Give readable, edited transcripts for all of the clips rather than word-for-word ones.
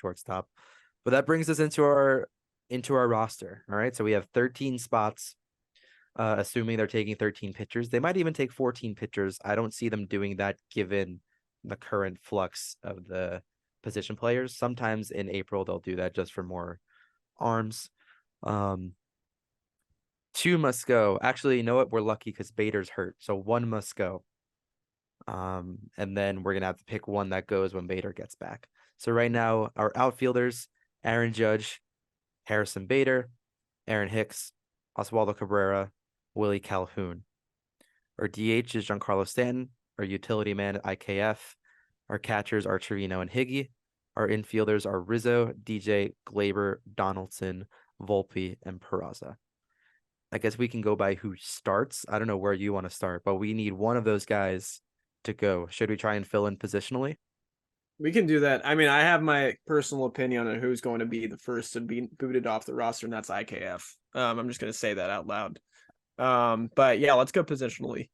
shortstop. But that brings us into our roster. All right. So we have 13 spots, assuming they're taking 13 pitchers. They might even take 14 pitchers. I don't see them doing that given the current flux of the position players. Sometimes in April they'll do that just for more arms. 2 must go. Actually, you know what? We're lucky because Bader's hurt. So 1 must go. And then we're gonna have to pick one that goes when Bader gets back. So right now, our outfielders, Aaron Judge, Harrison Bader, Aaron Hicks, Oswaldo Cabrera, Willie Calhoun. Our DH is Giancarlo Stanton. Our utility man, IKF. Our catchers are Trevino and Higgy. Our infielders are Rizzo, DJ, Glaber, Donaldson, Volpe, and Peraza. I guess we can go by who starts. I don't know where you want to start, but we need one of those guys to go. Should we try and fill in positionally? We can do that. I mean, I have my personal opinion on who's going to be the first to be booted off the roster, and that's IKF. I'm just going to say that out loud. But yeah, let's go positionally.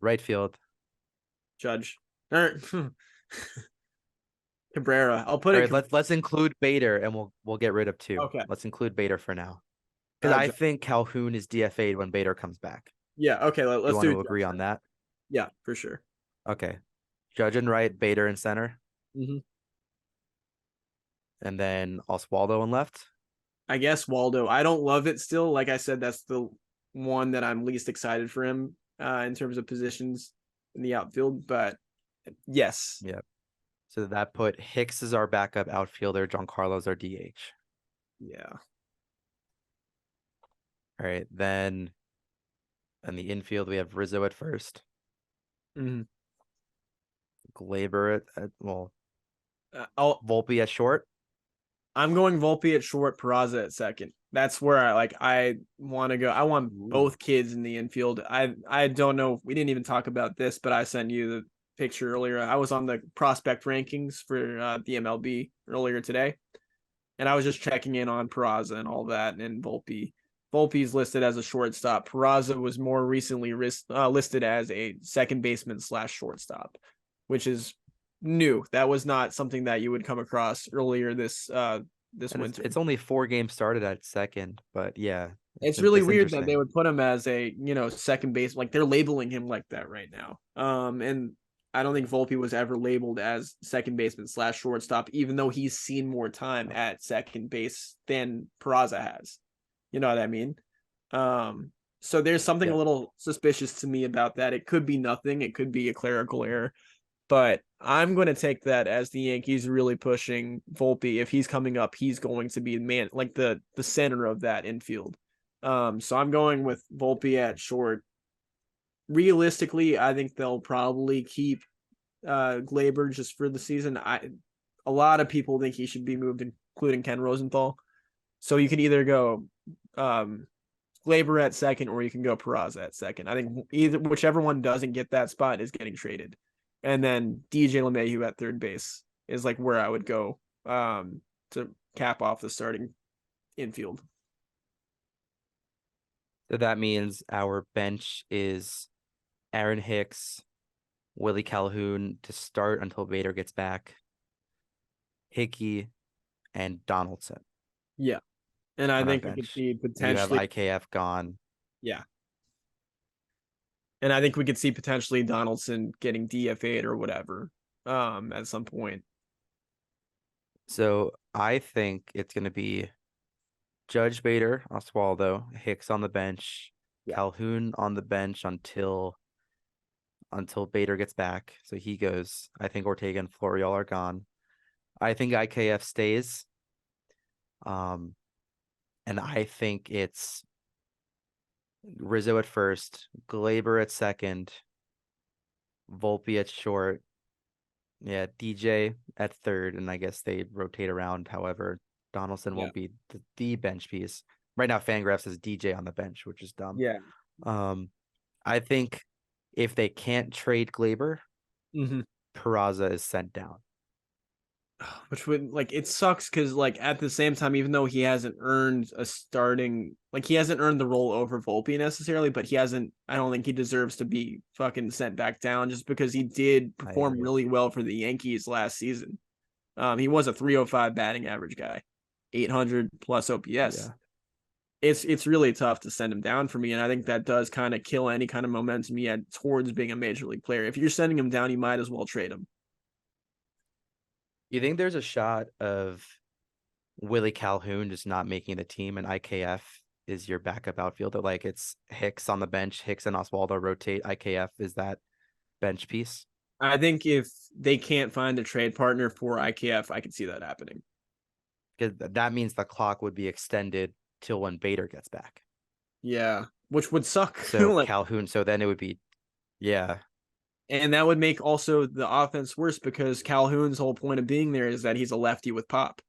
Right field. Judge. Cabrera. I'll put All it. right, let's include Bader, and we'll get rid of 2. Okay. Let's include Bader for now, because I think Calhoun is DFA'd when Bader comes back. Yeah. Okay. Let's do. You want to agree on that? Yeah, for sure. Okay. Judge and right, Bader in center. Mm-hmm. And then Oswaldo in left. I guess Waldo. I don't love it still. Like I said, that's the one that I'm least excited for him in terms of positions in the outfield. But yes. Yep. So that put Hicks as our backup outfielder. Giancarlo's our DH. Yeah. All right. Then in the infield, we have Rizzo at first. Mm-hmm. Glaber at Volpe at short. I'm going Volpe at short, Peraza at second. That's where I want to go. I want both kids in the infield. I don't know. We didn't even talk about this, but I sent you the picture earlier. I was on the prospect rankings for the MLB earlier today, and I was just checking in on Peraza and all that. And Volpe's listed as a shortstop. Peraza was more recently listed as a second baseman / shortstop, which is new. That was not something that you would come across earlier this winter. It's only 4 games started at second, but yeah. It's really weird that they would put him as a, second base. Like they're labeling him like that right now. And I don't think Volpe was ever labeled as second baseman / shortstop, even though he's seen more time at second base than Peraza has. You know what I mean? So there's something a little suspicious to me about that. It could be nothing. It could be a clerical error. But I'm going to take that as the Yankees really pushing Volpe. If he's coming up, he's going to be the center of that infield. So I'm going with Volpe at short. Realistically, I think they'll probably keep Glaber just for the season. A lot of people think he should be moved, including Ken Rosenthal. So you can either go Glaber at second, or you can go Peraza at second. I think whichever one doesn't get that spot is getting traded. And then DJ LeMahieu at third base is where I would go to cap off the starting infield. So that means our bench is Aaron Hicks, Willie Calhoun to start until Bader gets back, Hickey, and Donaldson. Yeah. And I think we could see potentially... You have IKF gone. Yeah. And I think we could see potentially Donaldson getting DFA'd or whatever at some point. So I think it's going to be Judge, Bader, Oswaldo, Hicks on the bench, Calhoun on the bench until Bader gets back. So he goes. I think Ortega and Florial are gone. I think IKF stays. And I think it's Rizzo at first, Glaber at second, Volpe at short, DJ at third, and I guess they rotate around. However, Donaldson won't be the bench piece. Right now, Fangraphs says DJ on the bench, which is dumb. Yeah. I think if they can't trade Glaber, Peraza is sent down. Which would it sucks because at the same time, even though he hasn't earned a starting, he hasn't earned the role over Volpe necessarily, but I don't think he deserves to be fucking sent back down just because he did perform really well for the Yankees last season. He was a 305 batting average guy, 800 plus OPS. Yeah. It's really tough to send him down for me, and I think that does kind of kill any kind of momentum he had towards being a major league player. If you're sending him down, you might as well trade him. You think there's a shot of Willie Calhoun just not making the team and IKF is your backup outfielder? Like it's Hicks on the bench, Hicks and Oswaldo rotate. IKF is that bench piece? I think if they can't find a trade partner for IKF, I could see that happening. Because that means the clock would be extended till when Bader gets back. Yeah, which would suck. So like, Calhoun, so then it would be, yeah. and that would make also the offense worse because Calhoun's whole point of being there is that he's a lefty with pop.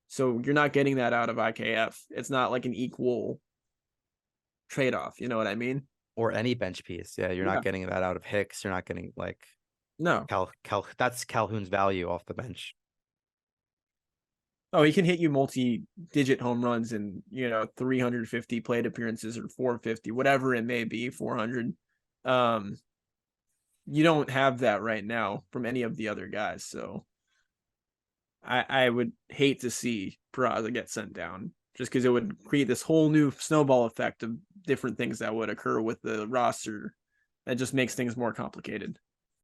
So you're not getting that out of IKF. It's not like an equal trade-off. You know what I mean? Or any bench piece. Yeah, you're Yeah. not getting that out of Hicks. You're not getting like No. That's Calhoun's value off the bench. Oh, he can hit you multi-digit home runs and 350 plate appearances or 450, whatever it may be, 400. You don't have that right now from any of the other guys, so I would hate to see Peraza get sent down just because it would create this whole new snowball effect of different things that would occur with the roster that just makes things more complicated.